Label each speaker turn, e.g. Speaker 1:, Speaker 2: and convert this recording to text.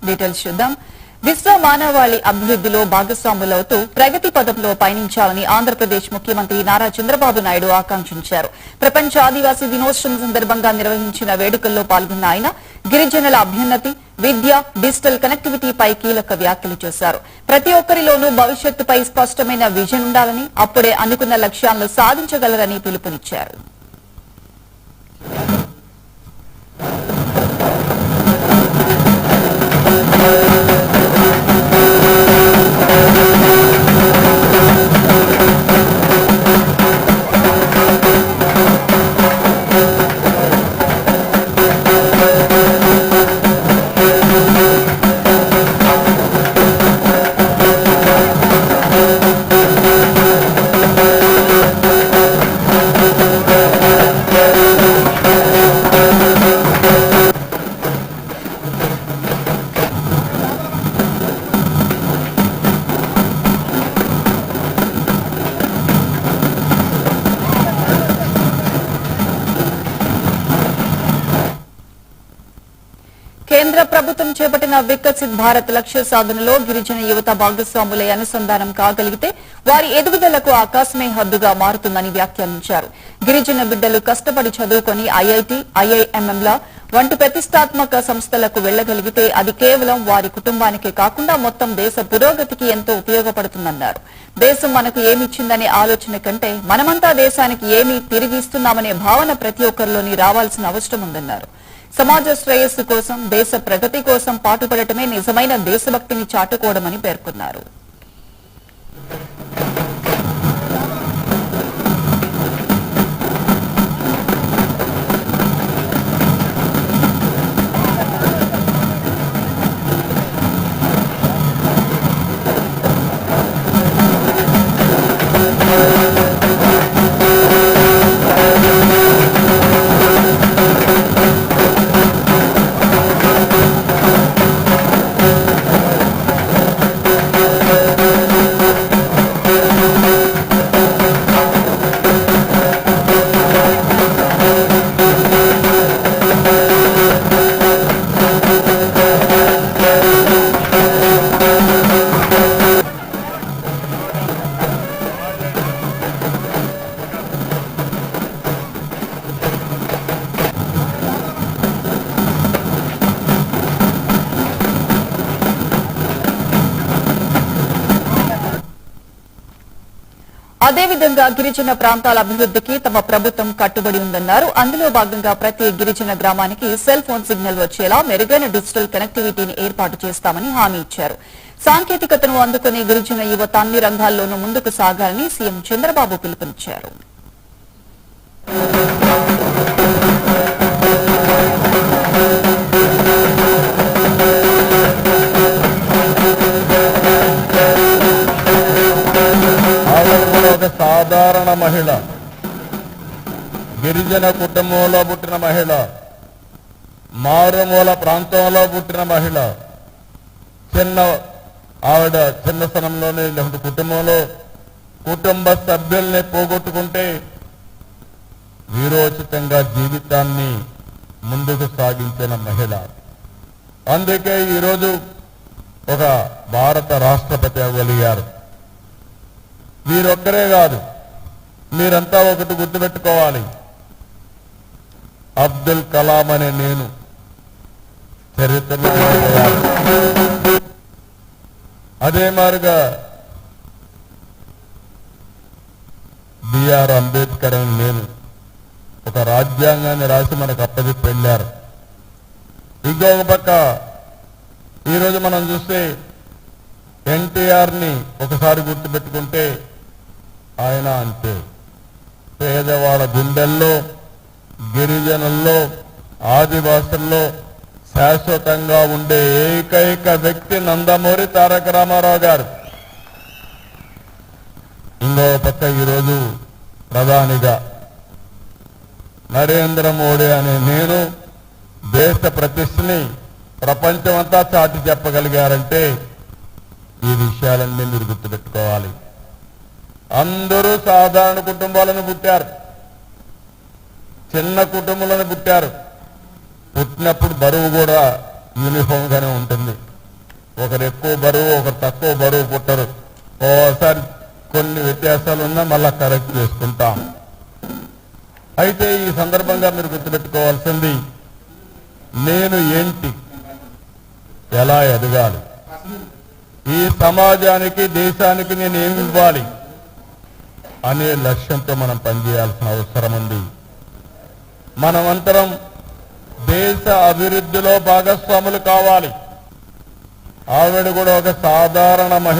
Speaker 1: Details చూద్దాం. విశ్వ మానవాళి అభివృద్ధిలో భాగస్వాములవుతూ ప్రగతి పదంలో పయనించాలని ఆంధ్రప్రదేశ్ ముఖ్యమంత్రి నారా చంద్రబాబు నాయుడు ఆకాంక్షించారు. ప్రపంచ ఆదివాసీ దినోత్సవం సందర్భంగా నిర్వహించిన వేడుకల్లో పాల్గొన్న ఆయన గిరిజనుల అభ్యున్నతి, విద్య, డిజిటల్ కనెక్టివిటీపై కీలక వ్యాఖ్యలు చేశారు. ప్రతి ఒక్కరిలోనూ భవిష్యత్తుపై స్పష్టమైన విజన్ ఉండాలని, అప్పుడే అనుకున్న లక్ష్యాలను సాధించగలరని పిలుపునిచ్చారు. కేంద్ర ప్రభుత్వం చేపట్టిన వికసిత్ భారత్ లక్ష్య సాధనలో గిరిజన యువత భాగస్వాములై అనుసంధానం కాగలిగితే వారి ఎదుగుదలకు ఆకాశమే హద్దుగా మారుతుందని వ్యాఖ్యానించారు. గిరిజన బిడ్డలు కష్టపడి చదువుకొని ఐఐటి, ఐఐఎంఎంల వంటి ప్రతిష్టాత్మక సంస్థలకు వెళ్లగలిగితే అది కేవలం వారి కుటుంబానికే కాకుండా మొత్తం దేశ పురోగతికి ఎంతో ఉపయోగపడుతుందన్నారు. దేశం మనకు ఏమిచ్చిందనే ఆలోచన కంటే మనమంతా దేశానికి ఏమి తిరిగి ఇస్తున్నామనే భావన ప్రతి ఒక్కరిలోని రావాల్సిన అవసరం ఉందన్నారు. సమాజ శ్రేయస్సు కోసం, దేశ ప్రగతి కోసం పాటుపడటమే నిజమైన దేశభక్తిని చాటుకోవడమని పేర్కొన్నారు. అదేవిధంగా గిరిజన ప్రాంతాల అభివృద్ధికి తమ ప్రభుత్వం కట్టుబడి ఉందన్నారు. అందులో భాగంగా ప్రతి గిరిజన గ్రామానికి సెల్ ఫోన్ సిగ్నల్ వచ్చేలా మెరుగైన డిజిటల్ కనెక్టివిటీని ఏర్పాటు చేస్తామని హామీ ఇచ్చారు. సాంకేతికతను అందుకునే గిరిజన యువత అన్ని రంగాల్లోనూ ముందుకు సాగాలని సీఎం చంద్రబాబు పిలుపునిచ్చారు.
Speaker 2: సాధారణ మహిళ, గిరిజన కుటుంబంలో పుట్టిన మహిళ, మారుమూల ప్రాంతంలో పుట్టిన మహిళ, చిన్న స్థలంలోనే కుటుంబంలో కుటుంబ సభ్యుల్ని పోగొట్టుకుంటే వీరోచితంగా జీవితాన్ని ముందుకు సాగించిన మహిళ. అందుకే ఈరోజు ఒక భారత రాష్ట్రపతి అవ్వగలిగారు. వీరొక్కరే కాదు, మీరంతా ఒకటి గుర్తుపెట్టుకోవాలి. అబ్దుల్ కలాం అనే నేను చరిత్రలో అదే మారుగా బిఆర్ అంబేద్కర్ అని నేను ఒక రాజ్యాంగాన్ని రాసి మనకు అప్పచెప్పి వెళ్ళారు. ఇంకొక పక్క ఈరోజు మనం చూస్తే ఎన్టీఆర్ని ఒకసారి గుర్తుపెట్టుకుంటే ఆయన అంతే పేదవాళ్ళ గుండెల్లో, గిరిజనుల్లో, ఆదివాసుల్లో శాశ్వతంగా ఉండే ఏకైక వ్యక్తి నందమూరి తారక రామారావు గారు. ఇంకో పక్క ఈరోజు ప్రధానిగా నరేంద్ర మోడీ అనే నేను దేశ ప్రతిష్టని ప్రపంచమంతా చాటి చెప్పగలిగారంటే ఈ విషయాలన్నీ మీరు గుర్తుపెట్టుకోవాలి. అందరూ సాధారణ కుటుంబాలను పుట్టారు, చిన్న కుటుంబాలను పుట్టారు. పుట్టినప్పుడు బరువు కూడా యూనిఫామ్ గానే ఉంటుంది. ఒకరు ఎక్కువ బరువు ఒకరు తక్కువ బరువు పుట్టరు. ఓసారి కొన్ని వ్యత్యాసాలు ఉన్నా మళ్ళా కరెక్ట్ చేసుకుంటాం. అయితే ఈ సందర్భంగా మీరు గుర్తుపెట్టుకోవాల్సింది, నేను ఏంటి, ఎలా ఎదగాలి, ఈ సమాజానికి దేశానికి నేను ఏమి ఇవ్వాలి అనే లక్ష్యంతో మనం పనిచేయాల్సిన అవసరం ఉంది. మనమంతరం దేశ అభివృద్ధిలో భాగస్వాములు కావాలి. ఆవిడ కూడా ఒక సాధారణ మహిళ.